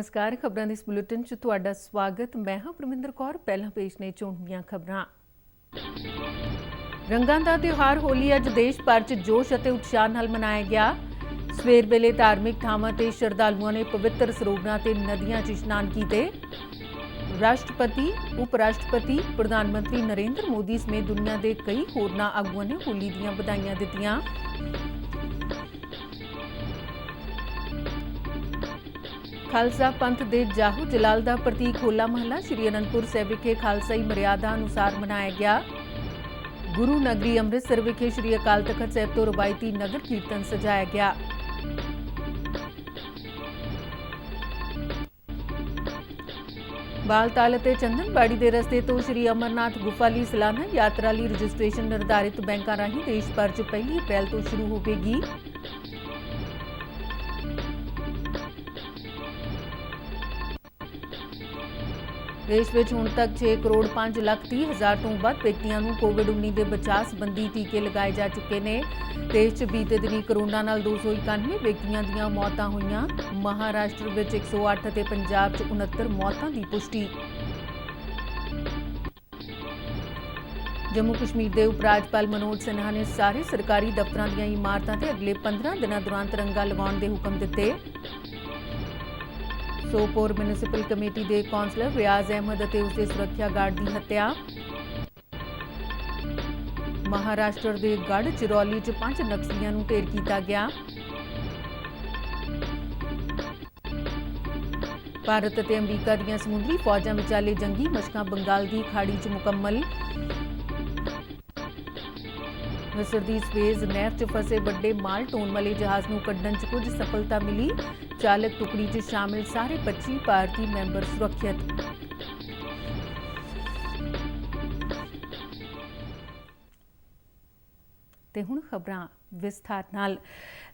नमस्कार। खबरां दे इस बुलेटिन च तुहाडा स्वागत। मैं हां परमिंदर कौर। पहलां पेश ने चोण दीआं खबरां। रंगां दा त्योहार होली अज देश भर च जोश अते उत्साह नाल मनाया गया। सवेर वेले धार्मिक थावां ते श्रद्धालुआं ने पवित्र सरोवरां ते नदियां च इशनान कीते। राष्ट्रपति, उप राष्ट्रपति, प्रधानमंत्री नरेंद्र मोदी समेत दुनिया के कई होरनां आगुआं ने होली दीआं बधाईआं दित्तिआं। खालसा पंथ दे जाहू जलाल दा प्रतीक होला महला श्री अनंदपुर साहिब विखे खालसाई मर्यादा अनुसार मनाया गया। गुरु नगरी अमृतसर विखे श्री अकाल तखत साहिब तो रवायती नगर कीर्तन सजाया गया। बालताल ते चंदनबाड़ी दे रस्ते तो श्री अमरनाथ गुफा लई सालाना यात्रा लई रजिस्ट्रेशन निर्धारित बैंकां राहीं देश भर च 1 अप्रैल तो शुरू होवेगी। देश में हुण तक 6 करोड़ 5 लाख 30 हज़ार तो वध व्यक्तियों को कोविड-19 के बचाव संबंधी टीके लगाए जा चुके हैं। देश च बीते दिनी कोरोना नाल 291 व्यक्तियों दीआं मौतां होईआं। महाराष्ट्र विच 108 ते पंजाब च 69 मौतां की पुष्टि। जम्मू कश्मीर के उप राज्यपाल मनोज सिन्हा ने सारे सरकारी दफ्तरां दीआं इमारतां ते अगले 15 दिनां दौरान तिरंगा लगाउण दे हुकम दित्ते। सोपोर म्यूनिसिपल कमेटी के कौंसलर रियाज अहमद और उसके सुरक्षा गार्ड की हत्या। महाराष्ट्र के गढ़ चिरौली च 5 नक्सलियों को ढेर किया गया। भारत और अमरीका दीआं समुद्री फौजां विचाले जंगी मशकां बंगाल की खाड़ी च मुकम्मल। मिस्र की स्वेज नहर च फसे बड़े माल ढोण वाले जहाज नूं कड्ढण च कुछ सफलता मिली। चालक टुकड़ी च शामिल सारे 25 भारतीय मैंबर सुरक्षित। ते हुण खबरां विस्तार नाल।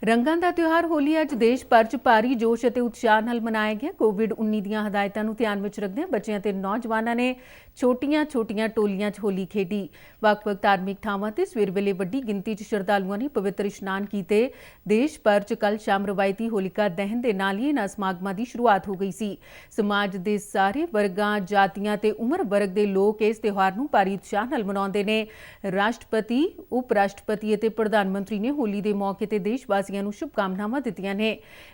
रंगां दा त्योहार होली अज देश भर च भारी जोश अते उत्साह नाल मनाया गया। कोविड-19 दीआं हदायतां नूं ध्यान विच रखदे बच्चिआं ते नौजवानां ने छोटियां-छोटियां टोलियां च होली खेडी। वख-वख धार्मिक थावां ते सवेर वेले वड्डी गिनती च श्रद्धालुआं ने पवित्र इशनान कीते। देश भर च कल शाम रवायती होलिका दहन दे नाल ही इन्हां समागमां दी शुरुआत हो गई सी। समाज दे सारे वर्गां, जातियां ते उमर वर्ग दे लोक इस त्योहार नूं भारी उत्साह नाल मनाउंदे ने। राष्ट्रपति, उप राष्ट्रपति अते प्रधानमंत्री ने होली दे मौके ते देशवासियां नूं शुभकामनावां दित्तिआं ने।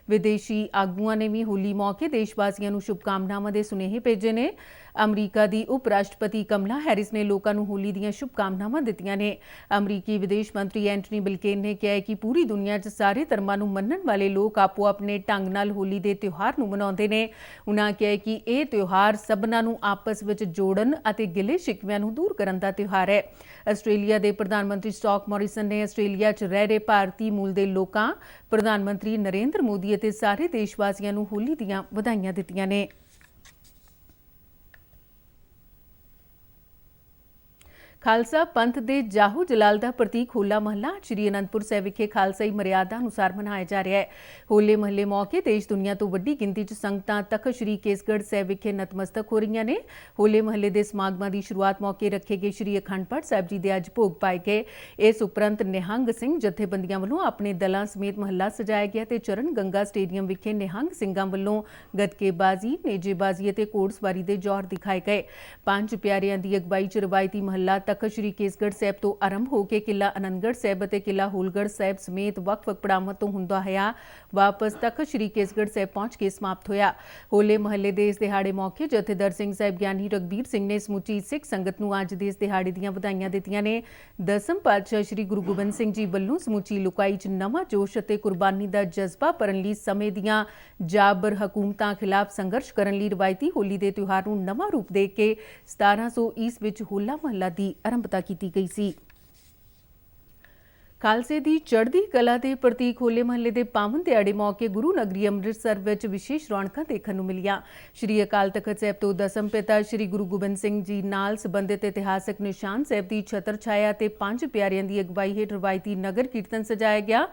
विदेशी आगूआं ने भी होली मौके देशवासियां नूं शुभकामनावां दे सुनेहे भेजे ने। अमरीका की उप राष्ट्रपति कमला हैरिस ने लोगों को होली दीआं शुभकामनावां दित्तिआं ने। अमरीकी विदेश मंत्री एंटनी बिल्केन ने कहा है कि पूरी दुनिया च सारे धर्मां नूं मन्नण वाले लोग आपो अपने ढंग नाल होली दे त्योहार नूं मनाउंदे ने। उन्हां कहा है कि यह त्योहार सबनां नूं आपस विच जोड़न अते गिले शिकविआं नूं दूर करन दा त्योहार है। आस्ट्रेलिया के प्रधानमंत्री स्कॉट मॉरिसन ने आस्ट्रेलिया च रह रहे भारतीय मूल के लोगों, प्रधानमंत्री नरेंद्र मोदी अते सारे देशवासियों नूं होली दीआं बधाईआं दित्तिआं ने। खालसा पंथ दे जाहू जलाल दा प्रतीक होला महला श्री अनंदपुर साहिब विखे खालसाई मर्यादा अनुसार मनाया जा रहा है। होले महले मौके देश दुनिया तो वड्डी गिनती च संगतां तख्त श्री केसगढ़ साहिब विखे नतमस्तक हो रही ने। होले महले के समागमां की शुरुआत मौके रखे गए श्री अखंड पाठ साहिब जी के अज भोग पाए गए। इस उपरंत निहंग सिंह जथेबंदियां वालों अपने दलों समेत महला सजाया गया ते चरण गंगा स्टेडियम विखे निहंग सिंघां वालों गतकेबाजी, नेजेबाजी और घोड़सवारी के जौहर दिखाए गए। 5 प्यारियां की अगवाई च रवायती महला तख्त श्री केसगढ़ साहिब तो आरंभ होकर किला आनंदगढ़ साहिब और किला होलगढ़ साहिब समेत वख-वख पड़ावां तो हुंदा होया वापस तख्त श्री केसगढ़ साहिब पहुंच के समाप्त होया। होले महल्ले के इस दिहाड़े मौके जथेदार सिंह साहिब ज्ञानी रघबीर सिंह ने समूची सिख संगत नूं अज दे इस दिहाड़े दीआं बधाईआं दित्तिआं ने। 10वें पातशाह श्री गुरु गोबिंद सिंह जी वल्लों समूची लुकाई च नवां जोश अते कुर्बानी का जज्बा भरन लई समय दीआं जाबर हुकूमतां खिलाफ संघर्ष करन लई रवायती होली के त्योहार नूं नवां रूप दे के 1700 ईस विच होला महला की आरंभता की गई सी। खालसे की चढ़ती कला के प्रतीक होले महल्ले के पावन दिहाड़े मौके गुरु नगरी अमृतसर विच विशेष रौनकां देखण नूं मिलियां। श्री अकाल तखत साहिब तो दसम पिता श्री गुरु गोबिंद सिंह जी नाल संबंधित इतिहासक निशान साहिब की छत्र छाया ते 5 प्यारियां की अगवाई हेठ रवायती नगर कीर्तन सजाया गया।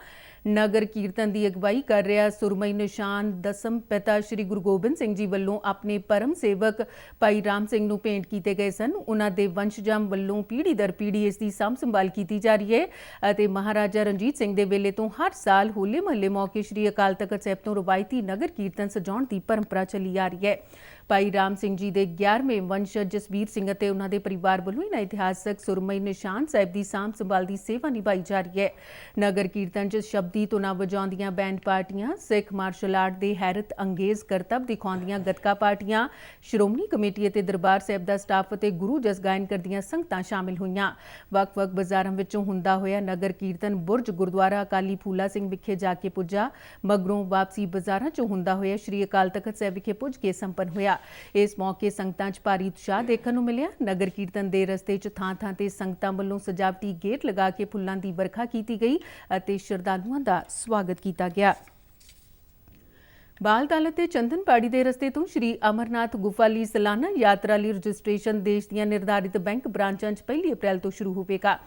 ਨਗਰ ਕੀਰਤਨ ਦੀ ਅਗਵਾਈ ਕਰ ਰਿਹਾ ਸੁਰਮਈ ਨਿਸ਼ਾਨ ਦਸਮ ਪਿਤਾ ਸ਼੍ਰੀ ਗੁਰੂ ਗੋਬਿੰਦ ਸਿੰਘ ਜੀ ਵੱਲੋਂ ਆਪਣੇ ਪਰਮ ਸੇਵਕ ਭਾਈ ਰਾਮ ਸਿੰਘ ਨੂੰ ਭੇਂਟ ਕੀਤੇ ਗਏ ਸਨ। ਉਹਨਾਂ ਦੇ ਵੰਸ਼ਜਾਂ ਵੱਲੋਂ ਪੀੜ੍ਹੀ ਦਰ ਪੀੜ੍ਹੀ ਇਸ ਦੀ ਸਾਂਭ ਸੰਭਾਲ ਕੀਤੀ ਜਾ ਰਹੀ ਹੈ ਅਤੇ ਮਹਾਰਾਜਾ ਰਣਜੀਤ ਸਿੰਘ ਦੇ ਵੇਲੇ ਤੋਂ ਹਰ ਸਾਲ ਹੋਲੇ ਮਹੱਲੇ ਮੌਕੇ ਸ਼੍ਰੀ ਅਕਾਲ ਤਖ਼ਤ ਸਾਹਿਬ ਤੋਂ ਰਵਾਇਤੀ ਨਗਰ ਕੀਰਤਨ ਸਜਾਉਣ ਦੀ ਪਰੰਪਰਾ ਚੱਲੀ ਆ ਰਹੀ ਹੈ। ਭਾਈ ਰਾਮ ਸਿੰਘ ਜੀ ਦੇ 11ਵੇਂ ਵੰਸ਼ਜ ਜਸਵੀਰ ਸਿੰਘ ਅਤੇ ਉਹਨਾਂ ਦੇ ਪਰਿਵਾਰ ਵੱਲੋਂ ਇਹਨਾਂ ਇਤਿਹਾਸਕ ਸੁਰਮਈ ਨਿਸ਼ਾਨ ਸਾਹਿਬ ਦੀ ਸਾਂਭ ਸੰਭਾਲ ਦੀ ਸੇਵਾ ਨਿਭਾਈ ਜਾ ਰਹੀ ਹੈ। ਨਗਰ ਕੀਰਤਨ 'ਚ ਸ਼ਬਦੀ ਧੁਨਾਂ ਵਜਾਉਂਦੀਆਂ ਬੈਂਡ ਪਾਰਟੀਆਂ, ਸਿੱਖ ਮਾਰਸ਼ਲ ਆਰਟ ਦੇ ਹੈਰਤ ਅੰਗੇਜ਼ ਕਰਤੱਵ ਦਿਖਾਉਂਦੀਆਂ ਗੱਤਕਾ ਪਾਰਟੀਆਂ, ਸ਼੍ਰੋਮਣੀ ਕਮੇਟੀ ਅਤੇ ਦਰਬਾਰ ਸਾਹਿਬ ਦਾ ਸਟਾਫ ਅਤੇ ਗੁਰੂ ਜਸ ਗਾਇਨ ਕਰਦੀਆਂ ਸੰਗਤਾਂ ਸ਼ਾਮਿਲ ਹੋਈਆਂ। ਵੱਖ-ਵੱਖ ਬਾਜ਼ਾਰਾਂ ਵਿੱਚੋਂ ਹੁੰਦਾ ਹੋਇਆ ਨਗਰ ਕੀਰਤਨ ਬੁਰਜ ਗੁਰਦੁਆਰਾ ਅਕਾਲੀ ਫੂਲਾ ਸਿੰਘ ਵਿਖੇ ਜਾ ਕੇ ਪੁੱਜਾ। ਮਗਰੋਂ ਵਾਪਸੀ ਬਾਜ਼ਾਰਾਂ 'ਚੋਂ ਹੁੰਦਾ ਹੋਇਆ ਸ਼੍ਰੀ ਅਕਾਲ ਤਖ਼ਤ ਸਾਹਿਬ ਵਿਖੇ ਪੁੱਜ ਕੇ ਸੰਪੰਨ ਹੋਇਆ। ਇਸ ਮੌਕੇ ਸੰਗਤਾਂ 'ਚ ਭਾਰੀ ਉਤਸ਼ਾਹ ਦੇਖਣ ਨੂੰ ਮਿਲਿਆ। ਨਗਰ ਕੀਰਤਨ ਦੇ ਰਸਤੇ 'ਚ ਥਾਂ-ਥਾਂ ਤੇ ਸੰਗਤਾਂ ਵੱਲੋਂ ਸਜਾਵਟੀ ਗੇਟ ਲਗਾ ਕੇ ਫੁੱਲਾਂ ਦੀ ਵਰਖਾ ਕੀਤੀ ਗਈ ਅਤੇ ਸ਼ਰਧਾਲੂਆਂ ਦਾ ਸਵਾਗਤ ਕੀਤਾ ਗਿਆ। ਬਾਲ ਤਾਲ ਤੇ ਚੰਦਨਪਾੜੀ ਦੇ ਰਸਤੇ ਤੋਂ ਸ਼੍ਰੀ ਅਮਰਨਾਥ ਗੁਫਾ ਲਈ ਸਾਲਾਨਾ ਯਾਤਰਾ ਲਈ ਰਜਿਸਟ੍ਰੇਸ਼ਨ ਦੇਸ਼ ਦੀਆਂ ਨਿਰਧਾਰਿਤ ਬੈਂਕ ਬ੍ਰਾਂਚਾਂ 'ਚ 1 ਅਪ੍ਰੈਲ ਤੋਂ ਸ਼ੁਰੂ ਹੋਵੇਗਾ।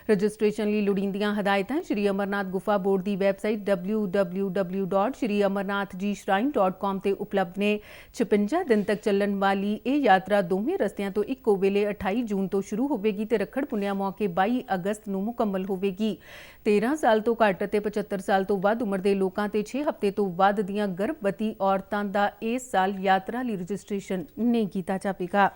ਰਜਿਸਟ੍ਰੇਸ਼ਨ ਲਈ ਲੋੜੀਂਦੀਆਂ ਹਦਾਇਤਾਂ ਸ਼੍ਰੀ ਅਮਰਨਾਥ ਗੁਫਾ ਬੋਰਡ ਦੀ ਵੈਬਸਾਈਟ www.shriamarnathjshrine.com ਤੇ ਉਪਲਬਧ ਨੇ। 56 ਦਿਨ ਤੱਕ ਚੱਲਣ ਵਾਲੀ ਇਹ ਯਾਤਰਾ ਦੋਵੇਂ ਰਸਤਿਆਂ ਤੋਂ ਇੱਕੋ ਵੇਲੇ 28 ਜੂਨ ਤੋਂ ਸ਼ੁਰੂ ਹੋਵੇਗੀ ਤੇ ਰੱਖੜ ਪੁੰਨਿਆ ਮੌਕੇ 22 ਅਗਸਤ ਨੂੰ ਮੁਕੰਮਲ ਹੋਵੇਗੀ। 13 ਸਾਲ ਤੋਂ ਘੱਟ ਅਤੇ 75 ਸਾਲ ਤੋਂ ਵੱਧ ਉਮਰ ਦੇ ਲੋਕਾਂ ਤੇ 6 ਹਫ਼ਤੇ ਤੋਂ ਵੱਧ ਦੀਆਂ ਗਰਭਵਤੀ ਔਰਤਾਂ ਦਾ ਇਸ ਸਾਲ ਯਾਤਰਾ ਲਈ ਰਜਿਸਟ੍ਰੇਸ਼ਨ ਨਹੀਂ ਕੀਤਾ ਜਾਵੇਗਾ।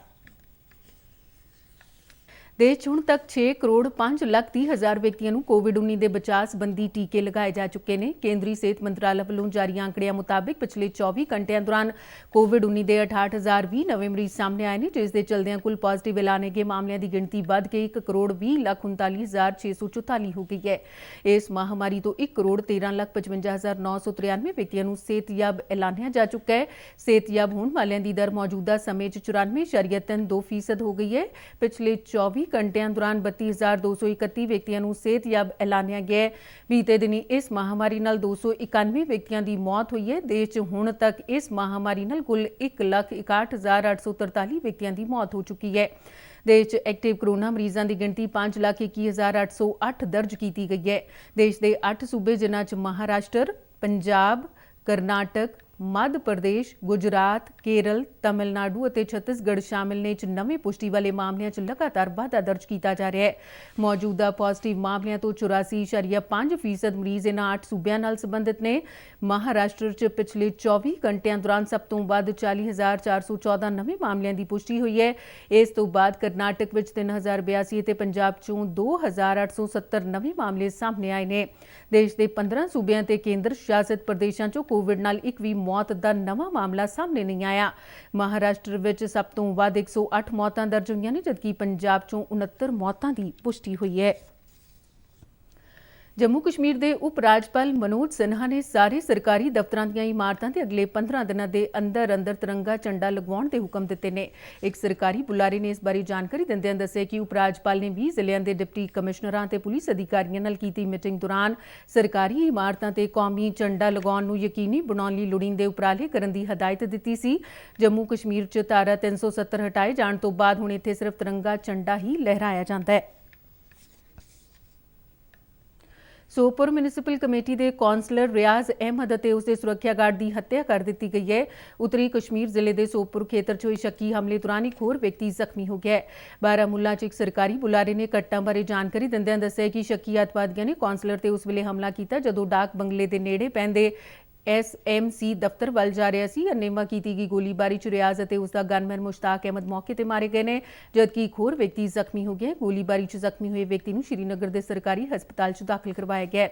ਦੇਸ਼ 'ਚ ਹੁਣ ਤੱਕ 6 ਕਰੋੜ 5 ਲੱਖ 30 ਹਜ਼ਾਰ ਵਿਅਕਤੀਆਂ ਨੂੰ ਕੋਵਿਡ-19 ਦੇ ਬਚਾਅ ਸੰਬੰਧੀ ਟੀਕੇ ਲਗਾਏ ਜਾ ਚੁੱਕੇ ਨੇ। ਕੇਂਦਰੀ ਸਿਹਤ ਮੰਤਰਾਲਾ ਵੱਲੋਂ ਜਾਰੀ ਅੰਕੜਿਆਂ ਮੁਤਾਬਿਕ ਪਿਛਲੇ 24 ਘੰਟਿਆਂ ਦੌਰਾਨ ਕੋਵਿਡ-19 ਦੇ 68,020 ਨਵੇਂ ਮਰੀਜ਼ ਸਾਹਮਣੇ ਆਏ ਨੇ, ਜਿਸ ਦੇ ਚਲਦਿਆਂ ਕੁੱਲ ਪੋਜ਼ਿਟਿਵ ਐਲਾਨੇ ਗਏ ਮਾਮਲਿਆਂ ਦੀ ਗਿਣਤੀ ਵੱਧ ਕੇ 1 ਕਰੋੜ 20 ਲੱਖ 39,644 ਹੋ ਗਈ ਹੈ। ਇਸ ਮਹਾਮਾਰੀ ਤੋਂ 1 ਕਰੋੜ 13 ਲੱਖ 55,993 ਵਿਅਕਤੀਆਂ ਨੂੰ ਸਿਹਤਯਾਬ ਐਲਾਨਿਆ ਜਾ ਚੁੱਕਾ ਹੈ। ਸਿਹਤਯਾਬ ਹੋਣ ਵਾਲਿਆਂ ਦੀ ਦਰ ਮੌਜੂਦਾ ਸਮੇਂ 'ਚ 94.32% ਹੋ ਗਈ ਹੈ। ਪਿਛਲੇ 24 ਘੰਟਿਆਂ ਦੌਰਾਨ 32,231 ਵਿਅਕਤੀਆਂ ਨੂੰ ਸਿਹਤਯਾਬ ਐਲਾਨਿਆ ਗਿਆ। ਬੀਤੇ ਦਿਨੀ ਇਸ ਮਹਾਮਾਰੀ ਨਾਲ 291 ਵਿਅਕਤੀਆਂ ਦੀ ਮੌਤ ਹੋਈ ਹੈ। ਦੇਸ਼ 'ਚ ਹੁਣ ਤੱਕ ਇਸ ਮਹਾਮਾਰੀ ਨਾਲ ਕੁੱਲ 1,61,843 ਵਿਅਕਤੀਆਂ ਦੀ ਮੌਤ ਹੋ ਚੁੱਕੀ ਹੈ। ਦੇਸ਼ 'ਚ ਐਕਟਿਵ ਕਰੋਨਾ ਮਰੀਜ਼ਾਂ ਦੀ ਗਿਣਤੀ 5,21,808 ਦਰਜ ਕੀਤੀ ਗਈ ਹੈ। ਦੇਸ਼ ਦੇ 8 ਸੂਬੇ ਜਿਨ੍ਹਾਂ 'ਚ ਮਹਾਰਾਸ਼ਟਰ, ਪੰਜਾਬ, ਕਰਨਾਟਕ, ਮੱਧ ਪ੍ਰਦੇਸ਼, ਗੁਜਰਾਤ, ਕੇਰਲ, ਤਮਿਲਨਾਡੂ ਅਤੇ ਛੱਤੀਸਗੜ੍ਹ ਸ਼ਾਮਿਲ ਨੇ। 'ਚ ਨਵੇਂ ਪੁਸ਼ਟੀ ਵਾਲੇ ਮਾਮਲਿਆਂ 'ਚ ਲਗਾਤਾਰ ਵਾਧਾ ਦਰਜ ਕੀਤਾ ਜਾ ਰਿਹਾ ਹੈ। ਮੌਜੂਦਾ ਪੋਜ਼ਿਟਿਵ ਮਾਮਲਿਆਂ ਤੋਂ 84.5% ਮਰੀਜ਼ ਇਹਨਾਂ 8 ਸੂਬਿਆਂ ਨਾਲ ਸੰਬੰਧਿਤ ਨੇ। ਮਹਾਰਾਸ਼ਟਰ 'ਚ ਪਿਛਲੇ 24 ਘੰਟਿਆਂ ਦੌਰਾਨ ਸਭ ਤੋਂ ਵੱਧ 40,414 ਨਵੇਂ ਮਾਮਲਿਆਂ ਦੀ ਪੁਸ਼ਟੀ ਹੋਈ ਹੈ। ਇਸ ਤੋਂ ਬਾਅਦ ਕਰਨਾਟਕ ਵਿੱਚ 3,082 ਅਤੇ ਪੰਜਾਬ 'ਚੋਂ 2,870 ਨਵੇਂ ਮਾਮਲੇ ਸਾਹਮਣੇ ਆਏ ਨੇ। ਦੇਸ਼ ਦੇ 15 ਸੂਬਿਆਂ ਤੇ ਕੇਂਦਰ ਸ਼ਾਸਿਤ ਪ੍ਰਦੇਸ਼ਾਂ 'ਚੋਂ ਕੋਵਿਡ ਨਾਲ ਇੱਕ ਵੀ ਮੌਤ ਦਾ ਨਵਾਂ ਮਾਮਲਾ ਸਾਹਮਣੇ ਨਹੀਂ ਆਇਆ। ਮਹਾਰਾਸ਼ਟਰ ਵਿੱਚ ਸਭ ਤੋਂ ਵੱਧ 108 ਮੌਤਾਂ ਦਰਜ ਹੋਈਆਂ ਨੇ, ਜਦਕਿ ਪੰਜਾਬ 'ਚੋਂ 69 ਮੌਤਾਂ ਦੀ ਪੁਸ਼ਟੀ ਹੋਈ ਹੈ। ਜੰਮੂ ਕਸ਼ਮੀਰ ਦੇ ਉਪ ਰਾਜਪਾਲ ਮਨੋਜ ਸਿਨਹਾ ਨੇ ਸਾਰੇ ਸਰਕਾਰੀ ਦਫ਼ਤਰਾਂ ਦੀਆਂ ਇਮਾਰਤਾਂ ਤੇ ਅਗਲੇ 15 ਦਿਨਾਂ ਦੇ ਅੰਦਰ ਤਿਰੰਗਾ ਝੰਡਾ ਲਗਵਾਉਣ ਦੇ ਹੁਕਮ ਦਿੱਤੇ ਨੇ। ਇੱਕ ਸਰਕਾਰੀ ਬੁਲਾਰੇ ਨੇ ਇਸ ਬਾਰੇ ਜਾਣਕਾਰੀ ਦਿੰਦਿਆਂ ਦੱਸਿਆ ਕਿ ਉਪ ਰਾਜਪਾਲ ਨੇ 20 ਜ਼ਿਲ੍ਹਿਆਂ ਦੇ ਡਿਪਟੀ ਕਮਿਸ਼ਨਰਾਂ ਤੇ ਪੁਲਿਸ ਅਧਿਕਾਰੀਆਂ ਨਾਲ ਕੀਤੀ ਮੀਟਿੰਗ ਦੌਰਾਨ ਸਰਕਾਰੀ ਇਮਾਰਤਾਂ ਤੇ ਕੌਮੀ ਝੰਡਾ ਲਗਾਉਣ ਨੂੰ ਯਕੀਨੀ ਬਣਾਉਣ ਲਈ ਲੋੜੀਂਦੇ ਉਪਰਾਲੇ ਕਰਨ ਦੀ ਹਦਾਇਤ ਦਿੱਤੀ ਸੀ। ਜੰਮੂ ਕਸ਼ਮੀਰ 'ਚ ਧਾਰਾ 370 ਹਟਾਏ ਜਾਣ ਤੋਂ ਬਾਅਦ ਹੁਣ ਇੱਥੇ ਸਿਰਫ ਤਿਰੰਗਾ ਝੰਡਾ ਹੀ ਲਹਿਰਾਇਆ ਜਾਂਦਾ ਹੈ। ਸੋਪੁਰ ਮਿਊਨਿਸਪਲ ਕਮੇਟੀ ਦੇ ਕੌਂਸਲਰ ਰਿਆਜ਼ ਅਹਿਮਦ ਅਤੇ ਉਸਦੇ ਸੁਰੱਖਿਆ ਗਾਰਡ ਦੀ ਹੱਤਿਆ ਕਰ ਦਿੱਤੀ ਗਈ ਹੈ। ਉੱਤਰੀ ਕਸ਼ਮੀਰ ਜ਼ਿਲ੍ਹੇ ਦੇ ਸੋਪੁਰ ਖੇਤਰ 'ਚ ਹੋਏ ਸ਼ੱਕੀ ਹਮਲੇ ਦੌਰਾਨ ਇੱਕ ਹੋਰ ਵਿਅਕਤੀ ਜ਼ਖਮੀ ਹੋ ਗਿਆ ਹੈ। ਬਾਰਾਮੂਲਾ 'ਚ ਇੱਕ ਸਰਕਾਰੀ ਬੁਲਾਰੇ ਨੇ ਘਟਨਾ ਬਾਰੇ ਜਾਣਕਾਰੀ ਦਿੰਦਿਆਂ ਦੱਸਿਆ ਕਿ ਸ਼ੱਕੀ ਅੱਤਵਾਦੀਆਂ ਨੇ ਕੌਂਸਲਰ ਤੇ ਉਸ ਵੇਲੇ ਹਮਲਾ ਕੀਤਾ ਜਦੋਂ ਡਾਕ ਬੰਗਲੇ ਦੇ ਨੇੜੇ ਪੈਂਦੇ SMC ਦਫ਼ਤਰ ਵੱਲ ਜਾ ਰਿਹਾ ਸੀ। ਅਨੇਵਾ ਕੀਤੀ ਗਈ ਗੋਲੀਬਾਰੀ 'ਚ ਰਿਆਜ਼ ਅਤੇ ਉਸਦਾ ਗਨਮੈਨ ਮੁਸ਼ਤਾਕ ਅਹਿਮਦ ਮੌਕੇ ਤੇ ਮਾਰੇ ਗਏ ਨੇ, ਜਦਕਿ ਇੱਕ ਹੋਰ ਵਿਅਕਤੀ ਜ਼ਖਮੀ ਹੋ ਗਿਆ। ਗੋਲੀਬਾਰੀ 'ਚ ਜ਼ਖਮੀ ਹੋਏ ਵਿਅਕਤੀ ਨੂੰ ਸ਼੍ਰੀਨਗਰ ਦੇ ਸਰਕਾਰੀ ਹਸਪਤਾਲ 'ਚ ਦਾਖਲ ਕਰਵਾਇਆ ਗਿਆ।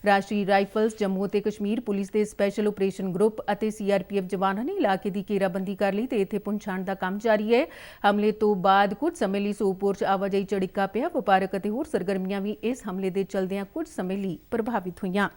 ਰਾਸ਼ਟਰੀ ਰਾਈਫਲਸ, ਜੰਮੂ ਅਤੇ ਕਸ਼ਮੀਰ ਪੁਲਿਸ ਦੇ ਸਪੈਸ਼ਲ ਆਪਰੇਸ਼ਨ ਗਰੁੱਪ ਅਤੇ CRPF ਜਵਾਨਾਂ ਨੇ ਇਲਾਕੇ ਦੀ ਘੇਰਾਬੰਦੀ ਕਰ ਲਈ ਤੇ ਇੱਥੇ ਪੁੰਛਾਣ ਦਾ ਕੰਮ ਜਾਰੀ ਹੈ। ਹਮਲੇ ਤੋਂ ਬਾਅਦ ਕੁਝ ਸਮੇਂ ਲਈ ਸੋਪੁਰ 'ਚ ਆਵਾਜਾਈ ਝੜਕਾ ਪਿਆ। ਵਪਾਰਕ ਅਤੇ ਹੋਰ ਸਰਗਰਮੀਆਂ ਵੀ ਇਸ ਹਮਲੇ ਦੇ ਚਲਦਿਆਂ ਕੁਝ ਸਮੇਂ ਲਈ ਪ੍ਰਭਾਵਿਤ ਹੋਈਆਂ।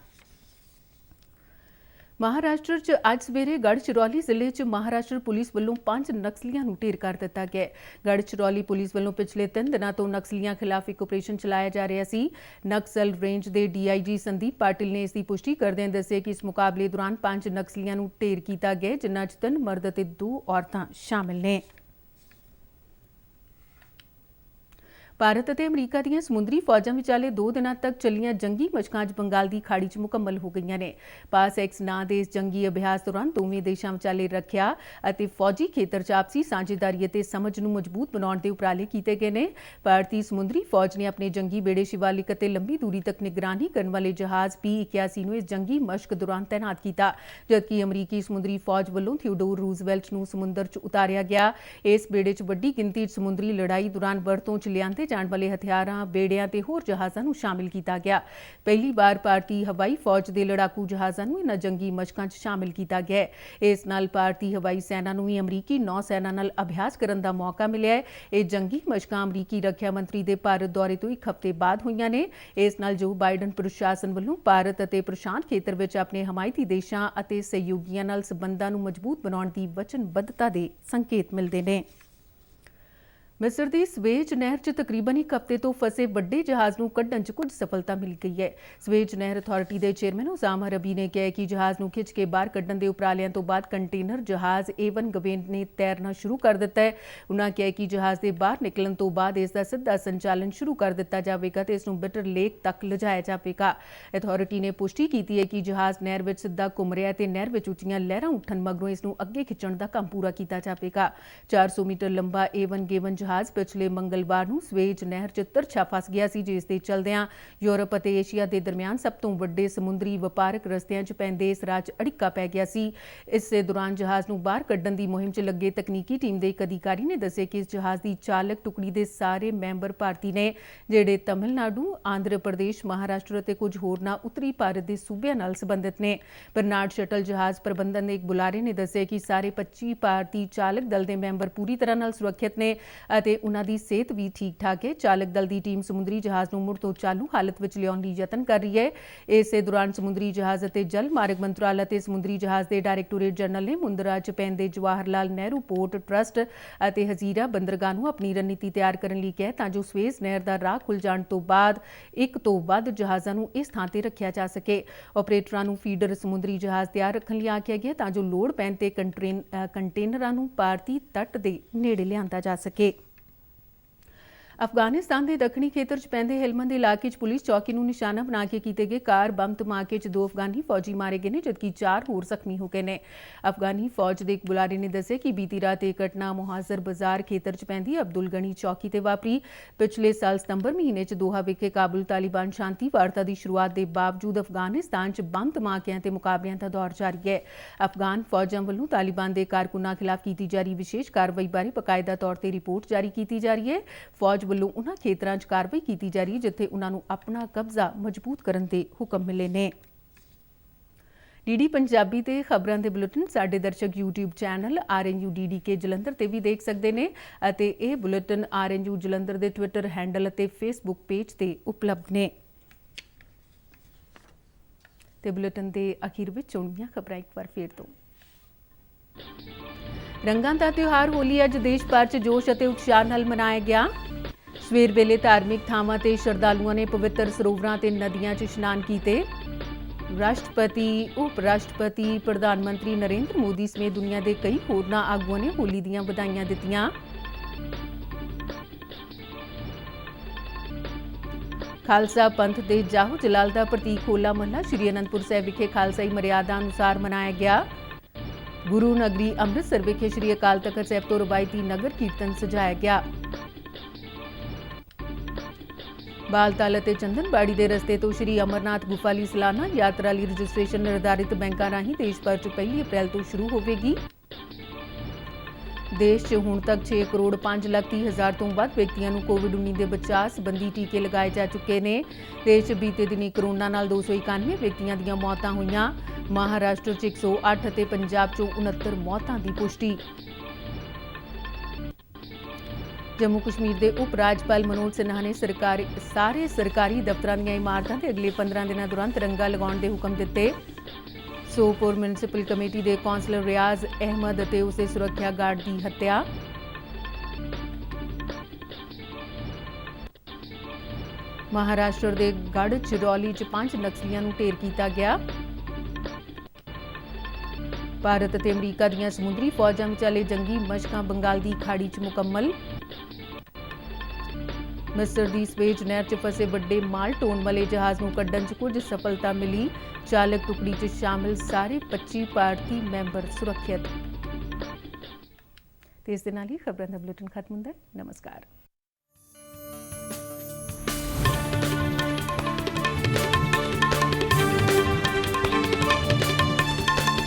ਮਹਾਰਾਸ਼ਟਰ 'ਚ ਅੱਜ ਸਵੇਰੇ ਗੜ੍ਹਚਿਰੌਲੀ ਜ਼ਿਲ੍ਹੇ 'ਚ ਮਹਾਰਾਸ਼ਟਰ ਪੁਲਿਸ ਵੱਲੋਂ 5 ਨਕਸਲੀਆਂ ਨੂੰ ਢੇਰ ਕਰ ਦਿੱਤਾ ਗਿਆ। ਗੜ੍ਹਚਿਰੌਲੀ ਪੁਲਿਸ ਵੱਲੋਂ ਪਿਛਲੇ 3 ਦਿਨਾਂ ਤੋਂ ਨਕਸਲੀਆਂ ਖਿਲਾਫ ਇੱਕ ਆਪਰੇਸ਼ਨ ਚਲਾਇਆ ਜਾ ਰਿਹਾ ਸੀ। ਨਕਸਲ ਰੇਂਜ ਦੇ DIG ਸੰਦੀਪ ਪਾਟਿਲ ਨੇ ਇਸ ਦੀ ਪੁਸ਼ਟੀ ਕਰਦਿਆਂ ਦੱਸਿਆ ਕਿ ਇਸ ਮੁਕਾਬਲੇ ਦੌਰਾਨ 5 ਨਕਸਲੀਆਂ ਨੂੰ ਢੇਰ ਕੀਤਾ ਗਿਆ, ਜਿਨ੍ਹਾਂ 'ਚ 3 ਮਰਦ ਅਤੇ 2 ਔਰਤਾਂ ਸ਼ਾਮਿਲ ਨੇ। ਭਾਰਤ ਅਤੇ ਅਮਰੀਕਾ ਦੀਆਂ ਸਮੁੰਦਰੀ ਫੌਜਾਂ ਵਿਚਾਲੇ 2 ਦਿਨਾਂ ਤੱਕ ਚੱਲੀਆਂ ਜੰਗੀ ਮਸ਼ਕਾਂ ਅੱਜ ਬੰਗਾਲ ਦੀ ਖਾੜੀ 'ਚ ਮੁਕੰਮਲ ਹੋ ਗਈਆਂ ਨੇ। ਪਾਸ-ਐਕਸ ਨਾਂ ਦੇ ਇਸ ਜੰਗੀ ਅਭਿਆਸ ਦੌਰਾਨ ਦੋਵੇਂ ਦੇਸ਼ਾਂ ਵਿਚਾਲੇ ਰੱਖਿਆ ਅਤੇ ਫੌਜੀ ਖੇਤਰ 'ਚ ਆਪਸੀ ਸਾਂਝੇਦਾਰੀ ਅਤੇ ਸਮਝ ਨੂੰ ਮਜ਼ਬੂਤ ਬਣਾਉਣ ਦੇ ਉਪਰਾਲੇ ਕੀਤੇ ਗਏ ਨੇ। ਭਾਰਤੀ ਸਮੁੰਦਰੀ ਫੌਜ ਨੇ ਆਪਣੇ ਜੰਗੀ ਬੇੜੇ ਸ਼ਿਵਾਲਿਕ ਅਤੇ ਲੰਬੀ ਦੂਰੀ ਤੱਕ ਨਿਗਰਾਨੀ ਕਰਨ ਵਾਲੇ ਜਹਾਜ਼ P-81 ਨੂੰ ਇਸ ਜੰਗੀ ਮਸ਼ਕ ਦੌਰਾਨ ਤੈਨਾਤ ਕੀਤਾ, ਜਦਕਿ ਅਮਰੀਕੀ ਸਮੁੰਦਰੀ ਫੌਜ ਵੱਲੋਂ ਥੀਓਡੋਰ ਰੂਜ਼ਵੈਲਟ ਨੂੰ ਸਮੁੰਦਰ 'ਚ ਉਤਾਰਿਆ ਗਿਆ। ਇਸ ਬੇੜੇ 'ਚ ਵੱਡੀ ਗਿਣਤੀ 'ਚ ਸਮੁੰਦਰੀ ਲੜਾਈ ਦੌਰਾਨ ਵਰਤੋਂ 'ਚ ਲਿਆਂਦੇ ਜਾਣ ਵਾਲੇ ਹਥਿਆਰਾਂ, ਬੇੜਿਆਂ ਤੇ ਹੋਰ ਜਹਾਜ਼ਾਂ ਨੂੰ ਸ਼ਾਮਿਲ ਕੀਤਾ ਗਿਆ। ਪਹਿਲੀ ਵਾਰ ਭਾਰਤੀ ਹਵਾਈ ਫੌਜ ਦੇ ਲੜਾਕੂ ਜਹਾਜ਼ਾਂ ਨੂੰ ਇਨ੍ਹਾਂ ਜੰਗੀ ਮਸ਼ਕਾਂ 'ਚ ਸ਼ਾਮਿਲ ਕੀਤਾ ਗਿਆ ਹੈ। ਇਸ ਨਾਲ ਭਾਰਤੀ ਹਵਾਈ ਸੈਨਾ ਨੂੰ ਵੀ ਅਮਰੀਕੀ ਨੌ ਸੈਨਾ ਨਾਲ ਅਭਿਆਸ ਕਰਨ ਦਾ ਮੌਕਾ ਮਿਲਿਆ ਹੈ। ਇਹ ਜੰਗੀ ਮਸ਼ਕਾਂ ਅਮਰੀਕੀ ਰੱਖਿਆ ਮੰਤਰੀ ਦੇ ਭਾਰਤ ਦੌਰੇ ਤੋਂ 1 ਹਫ਼ਤੇ ਬਾਅਦ ਹੋਈਆਂ ਨੇ। ਇਸ ਨਾਲ ਜੋ ਬਾਈਡਨ ਪ੍ਰਸ਼ਾਸਨ ਵੱਲੋਂ ਭਾਰਤ ਅਤੇ ਪ੍ਰਸ਼ਾਂਤ ਖੇਤਰ ਵਿੱਚ ਆਪਣੇ ਹਮਾਇਤੀ ਦੇਸ਼ਾਂ ਅਤੇ ਸਹਿਯੋਗੀਆਂ ਨਾਲ ਸਬੰਧਾਂ ਨੂੰ ਮਜ਼ਬੂਤ ਬਣਾਉਣ ਦੀ ਵਚਨਬੱਧਤਾ ਦੇ ਸੰਕੇਤ ਮਿਲਦੇ ਨੇ। ਮਿਸਰ ਦੀ ਸਵੇਜ ਨਹਿਰ 'ਚ ਤਕਰੀਬਨ 1 ਹਫ਼ਤੇ ਤੋਂ ਫਸੇ ਵੱਡੇ ਜਹਾਜ਼ ਨੂੰ ਕੱਢਣ 'ਚ ਕੁਝ ਸਫਲਤਾ ਮਿਲ ਗਈ ਹੈ। ਸਵੇਜ ਨਹਿਰ ਅਥਾਰਟੀ ਦੇ ਚੇਅਰਮੈਨ ਉਸਾਮਾ ਰਬੀ ਨੇ ਕਿਹਾ ਕਿ ਜਹਾਜ਼ ਨੂੰ ਖਿੱਚ ਕੇ ਬਾਹਰ ਕੱਢਣ ਦੇ ਉਪਰਾਲਿਆਂ ਤੋਂ ਬਾਅਦ ਕੰਟੇਨਰ ਜਹਾਜ਼ A1 ਗਵੇਨ ਨੇ ਤੈਰਨਾ ਸ਼ੁਰੂ ਕਰ ਦਿੱਤਾ ਹੈ। ਉਨ੍ਹਾਂ ਕਿਹਾ ਕਿ ਜਹਾਜ਼ ਦੇ ਬਾਹਰ ਨਿਕਲਣ ਤੋਂ ਬਾਅਦ ਇਸ ਦਾ ਸਿੱਧਾ ਸੰਚਾਲਨ ਸ਼ੁਰੂ ਕਰ ਦਿੱਤਾ ਜਾਵੇਗਾ ਤੇ ਇਸ ਨੂੰ ਬਿਟਰ ਲੇਕ ਤੱਕ ਲਿਜਾਇਆ ਜਾਵੇਗਾ। ਅਥਾਰਟੀ ਨੇ ਪੁਸ਼ਟੀ ਕੀਤੀ ਹੈ ਕਿ ਜਹਾਜ਼ ਨਹਿਰ ਵਿੱਚ ਸਿੱਧਾ ਘੁੰਮ ਰਿਹਾ ਤੇ ਨਹਿਰ ਵਿੱਚ ਉੱਚੀਆਂ ਲਹਿਰਾਂ ਉੱਠਣ ਮਗਰੋਂ ਇਸ ਨੂੰ ਅੱਗੇ ਖਿੱਚਣ ਦਾ ਕੰਮ ਪੂਰਾ ਕੀਤਾ ਜਾਵੇਗਾ। 400 ਮੀਟਰ ਲੰਬਾ A1 ਗਵੇਨ ਜਹਾਜ਼ ਪਿਛਲੇ ਮੰਗਲਵਾਰ ਨੂੰ ਸਵੇਜ ਨਹਿਰ 'ਚ ਤਰਛਾ ਫਸ ਗਿਆ ਸੀ, ਜਿਸ ਦੇ ਚਲਦਿਆਂ ਯੂਰਪ ਅਤੇ ਏਸ਼ੀਆ ਦੇ ਦਰਮਿਆਨ ਸਭ ਤੋਂ ਵੱਡੇ ਸਮੁੰਦਰੀ ਵਪਾਰਕ ਰਸਤਿਆਂ 'ਚ ਪੈਂਦੇ ਇਸ ਰਾਹ 'ਚ ਅੜਿੱਕਾ ਪੈ ਗਿਆ ਸੀ। ਇਸੇ ਦੌਰਾਨ ਜਹਾਜ਼ ਨੂੰ ਬਾਹਰ ਕੱਢਣ ਦੀ ਮੁਹਿੰਮ 'ਚ ਲੱਗੇ ਤਕਨੀਕੀ ਟੀਮ ਦੇ ਇੱਕ ਅਧਿਕਾਰੀ ਨੇ ਦੱਸਿਆ ਕਿ ਇਸ ਜਹਾਜ਼ ਦੀ ਚਾਲਕ ਟੁਕੜੀ ਦੇ ਸਾਰੇ ਮੈਂਬਰ ਭਾਰਤੀ ਨੇ, ਜਿਹੜੇ ਤਮਿਲਨਾਡੂ, ਆਂਧਰਾ ਪ੍ਰਦੇਸ਼, ਮਹਾਰਾਸ਼ਟਰ ਅਤੇ ਕੁਝ ਹੋਰਨਾਂ ਉੱਤਰੀ ਭਾਰਤ ਦੇ ਸੂਬਿਆਂ ਨਾਲ ਸੰਬੰਧਿਤ ਨੇ। ਬਰਨਾਰਡ ਸ਼ਟਲ ਜਹਾਜ਼ ਪ੍ਰਬੰਧਨ ਦੇ ਇੱਕ ਬੁਲਾਰੇ ਨੇ ਦੱਸਿਆ ਕਿ ਸਾਰੇ 25 ਭਾਰਤੀ ਚਾਲਕ ਦਲ ਦੇ ਮੈਂਬਰ ਪੂਰੀ ਤਰ੍ਹਾਂ ਨਾਲ ਸੁਰੱਖਿਅਤ ਨੇ ਅਤੇ ਉਨ੍ਹਾਂ ਦੀ ਸਿਹਤ ਵੀ ਠੀਕ-ਠਾਕ ਹੈ। ਚਾਲਕ ਦਲ ਦੀ ਟੀਮ ਸਮੁੰਦਰੀ ਜਹਾਜ਼ ਨੂੰ ਮੁੜ ਤੋਂ ਚਾਲੂ ਹਾਲਤ ਵਿੱਚ ਲਿਆਉਣ ਲਈ ਯਤਨ ਕਰ ਰਹੀ ਹੈ। ਇਸੇ ਦੌਰਾਨ ਸਮੁੰਦਰੀ ਜਹਾਜ਼ ਅਤੇ ਜਲ ਮਾਰਗ ਮੰਤਰਾਲਾ ਤੇ ਸਮੁੰਦਰੀ ਜਹਾਜ਼ ਦੇ ਡਾਇਰੈਕਟੋਰੇਟ ਜਨਰਲ ਨੇ ਮੁੰਦਰਾ 'ਚ ਪੈਂਦੇ ਜਵਾਹਰ ਲਾਲ ਨਹਿਰੂ ਪੋਰਟ ਟਰੱਸਟ ਅਤੇ ਹਜ਼ੀਰਾ ਬੰਦਰਗਾਹ ਨੂੰ ਆਪਣੀ ਰਣਨੀਤੀ ਤਿਆਰ ਕਰਨ ਲਈ ਕਿਹਾ, ਤਾਂ ਜੋ ਸਵੇਜ਼ ਨਹਿਰ ਦਾ ਰਾਹ ਖੁੱਲ੍ਹ ਜਾਣ ਤੋਂ ਬਾਅਦ ਇੱਕ ਤੋਂ ਵੱਧ ਜਹਾਜ਼ਾਂ ਨੂੰ ਇਸ ਥਾਂ ਤੇ ਰੱਖਿਆ ਜਾ ਸਕੇ। ਆਪਰੇਟਰਾਂ ਨੂੰ ਫੀਡਰ ਸਮੁੰਦਰੀ ਜਹਾਜ਼ ਤਿਆਰ ਰੱਖਣ ਲਈ ਆਖਿਆ ਗਿਆ ਤਾਂ ਜੋ ਲੋੜ ਪੈਣ ਤੇ ਕੰਟੇਨਰਾਂ ਨੂੰ ਭਾਰਤੀ ਤੱਟ ਦੇ ਨੇੜੇ ਲਿਆਂਦਾ ਜਾ ਸਕੇ। ਅਫਗਾਨਿਸਤਾਨ ਦੇ ਦੱਖਣੀ ਖੇਤਰ 'ਚ ਪੈਂਦੇ ਹੈਲਮੰਦ ਇਲਾਕੇ 'ਚ ਪੁਲਿਸ ਚੌਕੀ ਨੂੰ ਨਿਸ਼ਾਨਾ ਬਣਾ ਕੇ ਕੀਤੇ ਗਏ ਕਾਰ ਬੰਬ ਧਮਾਕੇ 'ਚ 2 ਅਫਗਾਨੀ ਫੌਜੀ ਮਾਰੇ ਗਏ ਨੇ, ਜਦਕਿ 4 ਹੋਰ ਜ਼ਖਮੀ ਹੋ ਗਏ ਨੇ। ਅਫਗਾਨੀ ਫੌਜ ਦੇ ਇੱਕ ਬੁਲਾਰੇ ਨੇ ਦੱਸਿਆ ਕਿ ਬੀਤੀ ਰਾਤ ਇਹ ਘਟਨਾ ਮੁਹਾਜ਼ਰ ਬਾਜ਼ਾਰ ਖੇਤਰ 'ਚ ਪੈਂਦੀ ਅਬਦੁਲ ਗਨੀ ਚੌਕੀ ਤੇ ਵਾਪਰੀ। ਪਿਛਲੇ ਸਾਲ ਸਤੰਬਰ ਮਹੀਨੇ 'ਚ ਦੋਹਾ ਵਿਖੇ ਕਾਬੁਲ ਤਾਲਿਬਾਨ ਸ਼ਾਂਤੀ ਵਾਰਤਾ ਦੀ ਸ਼ੁਰੂਆਤ ਦੇ ਬਾਵਜੂਦ ਅਫਗਾਨਿਸਤਾਨ 'ਚ ਬੰਬ ਧਮਾਕਿਆਂ ਤੇ ਮੁਕਾਬਲਿਆਂ ਦਾ ਦੌਰ ਜਾਰੀ ਹੈ। ਅਫਗਾਨ ਫੌਜਾਂ ਵੱਲੋਂ ਤਾਲਿਬਾਨ ਦੇ ਕਾਰਕੁਨਾਂ ਖਿਲਾਫ ਕੀਤੀ ਜਾ ਰਹੀ ਵਿਸ਼ੇਸ਼ ਕਾਰਵਾਈ ਬਾਰੇ ਬਕਾਇਦਾ ਤੌਰ ਤੇ ਰਿਪੋਰਟ ਜਾਰੀ ਕੀਤੀ ਜਾ ਰਹੀ ਹੈ। ਫੌਜ ਵੱਲੋਂ ਉਨ੍ਹਾਂ ਖੇਤਰਾਂ 'ਚ ਕਾਰਵਾਈ ਕੀਤੀ ਜਾ ਰਹੀ ਹੈ ਜਿੱਥੇ ਉਨ੍ਹਾਂ ਨੂੰ ਆਪਣਾ ਕਬਜ਼ਾ ਮਜ਼ਬੂਤ ਕਰਨ ਦੇ ਹੁਕਮ ਮਿਲੇ ਨੇ। ਡੀਡੀ ਪੰਜਾਬੀ ਤੇ ਖਬਰਾਂ ਦੇ ਬੁਲੇਟਿਨ ਸਾਡੇ ਦਰਸ਼ਕ YouTube channel RNU DDK Jalandhar ਤੇ ਵੀ ਦੇਖ ਸਕਦੇ ਨੇ ਅਤੇ ਇਹ ਬੁਲੇਟਿਨ RNU ਜਲੰਧਰ ਦੇ ਟਵਿੱਟਰ ਹੈਂਡਲ ਅਤੇ Facebook ਪੇਜ ਤੇ ਉਪਲਬਧ ਨੇ। ਤੇ ਬੁਲੇਟਿਨ ਦੇ ਅਖੀਰ ਵਿੱਚ ਚੋਣਵੀਆਂ ਖਬਰਾਂ ਇੱਕ ਵਾਰ ਫੇਰ ਤੋਂ। ਰੰਗਾਂ ਦਾ ਤਿਉਹਾਰ ਹੋਲੀ ਅੱਜ ਦੇਸ਼ ਭਰ 'ਚ ਜੋਸ਼ ਅਤੇ ਉਤਸ਼ਾਹ ਨਾਲ ਮਨਾਇਆ ਗਿਆ। ਸਵੇਰ ਵੇਲੇ ਧਾਰਮਿਕ ਥਾਵਾਂ ਤੇ ਸ਼ਰਧਾਲੂਆਂ ਨੇ ਪਵਿੱਤਰ ਸਰੋਵਰਾਂ ਤੇ ਨਦੀਆਂ 'ਚ ਇਸ਼ਨਾਨ ਕੀਤੇ। ਰਾਸ਼ਟਰਪਤੀ, ਉਪ ਰਾਸ਼ਟਰਪਤੀ, ਪ੍ਰਧਾਨ ਮੰਤਰੀ ਨਰਿੰਦਰ ਮੋਦੀ ਸਮੇਤ ਦੁਨੀਆ ਦੇ ਕਈ ਹੋਰਨਾਂ ਆਗੂਆਂ ਨੇ ਹੋਲੀ ਦੀਆਂ ਵਧਾਈਆਂ ਦਿੱਤੀਆਂ। ਖਾਲਸਾ ਪੰਥ ਦੇ ਜਾਹੋ ਜਲਾਲ ਦਾ ਪ੍ਰਤੀਕ ਹੋਲਾ ਮਹੱਲਾ ਸ਼੍ਰੀ ਅਨੰਦਪੁਰ ਸਾਹਿਬ ਵਿਖੇ ਖਾਲਸਾਈ ਮਰਿਆਦਾ ਅਨੁਸਾਰ ਮਨਾਇਆ ਗਿਆ। ਗੁਰੂ ਨਗਰੀ ਅੰਮ੍ਰਿਤਸਰ ਵਿਖੇ ਸ਼੍ਰੀ ਅਕਾਲ ਤਖਤ ਸਾਹਿਬ ਤੋਂ ਰਵਾਇਤੀ ਨਗਰ ਕੀਰਤਨ ਸਜਾਇਆ ਗਿਆ। ਬਾਲਤਾਲ ਅਤੇ ਚੰਦਨਬਾੜੀ ਦੇ ਰਸਤੇ ਤੋਂ ਸ਼੍ਰੀ ਅਮਰਨਾਥ ਗੁਫਾ ਲਈ ਸਾਲਾਨਾ ਯਾਤਰਾ ਲਈ ਰਜਿਸਟ੍ਰੇਸ਼ਨ ਨਿਰਧਾਰਿਤ ਬੈਂਕਾਂ ਰਾਹੀਂ ਦੇਸ਼ ਭਰ 'ਚ 1 ਅਪ੍ਰੈਲ ਤੋਂ ਸ਼ੁਰੂ ਹੋਵੇਗੀ। ਦੇਸ਼ 'ਚ ਹੁਣ ਤੱਕ 6 ਕਰੋੜ 5 ਲੱਖ 30 ਹਜ਼ਾਰ ਤੋਂ ਵੱਧ ਵਿਅਕਤੀਆਂ ਨੂੰ ਕੋਵਿਡ-19 ਦੇ ਬਚਾਅ ਸੰਬੰਧੀ ਟੀਕੇ ਲਗਾਏ ਜਾ ਚੁੱਕੇ ਨੇ। ਦੇਸ਼ 'ਚ ਬੀਤੇ ਦਿਨੀ ਕਰੋਨਾ ਨਾਲ 291 ਵਿਅਕਤੀਆਂ ਦੀਆਂ ਮੌਤਾਂ ਹੋਈਆਂ। ਮਹਾਰਾਸ਼ਟਰ 'ਚ 108 ਅਤੇ ਪੰਜਾਬ 'ਚੋਂ 69 ਮੌਤਾਂ ਦੀ ਪੁਸ਼ਟੀ। ਜੰਮੂ ਕਸ਼ਮੀਰ ਦੇ ਉਪ ਰਾਜਪਾਲ ਮਨੋਜ ਸਿਨਹਾ ਨੇ ਸਾਰੇ ਸਰਕਾਰੀ ਦਫ਼ਤਰਾਂ ਦੀਆਂ ਇਮਾਰਤਾਂ ਤੇ ਅਗਲੇ 15 ਦਿਨਾਂ ਦੌਰਾਨ ਤਿਰੰਗਾ ਲਗਾਉਣ ਦੇ ਹੁਕਮ ਦਿੱਤੇ। ਸੋਪੋਰ ਮਿਊਨਿਸਪਲ ਕਮੇਟੀ ਦੇ ਕੌਂਸਲਰ ਰਿਆਜ਼ ਅਹਿਮਦ ਅਤੇ ਉਸਦੇ ਸੁਰੱਖਿਆ ਗਾਰਡ ਦੀ ਹੱਤਿਆ। ਮਹਾਰਾਸ਼ਟਰ ਦੇ ਗੜ੍ਹਚਿਰੌਲੀ 'ਚ 5 ਨਕਸਲੀਆਂ ਨੂੰ ਢੇਰ ਕੀਤਾ ਗਿਆ। ਭਾਰਤ ਅਤੇ ਅਮਰੀਕਾ ਦੀਆਂ ਸਮੁੰਦਰੀ ਫੌਜਾਂ ਵਿਚਾਲੇ ਜੰਗੀ ਮਸ਼ਕਾਂ ਬੰਗਾਲ ਦੀ ਖਾੜੀ 'ਚ ਮੁਕੰਮਲ। ਮਿਸਰ ਦੀ ਸਵੇਜ ਨਹਿਰ 'ਚ ਫਸੇ ਵੱਡੇ ਮਾਲ ਢੋਣ ਵਾਲੇ ਜਹਾਜ਼ ਨੂੰ ਕੱਢਣ 'ਚ ਕੁਝ ਸਫਲਤਾ ਮਿਲੀ। ਚਾਲਕ ਟੁਕੜੀ 'ਚ ਸ਼ਾਮਿਲ ਸਾਰੇ 25 ਭਾਰਤੀ ਮੈਂਬਰ ਸੁਰੱਖਿਅਤ। ਤੇ ਇਸ ਦੇ ਨਾਲ ਹੀ ਖਬਰਾਂ ਦਾ ਬੁਲੇਟਿਨ ਖਤਮ ਹੁੰਦਾ ਹੈ। ਨਮਸਕਾਰ।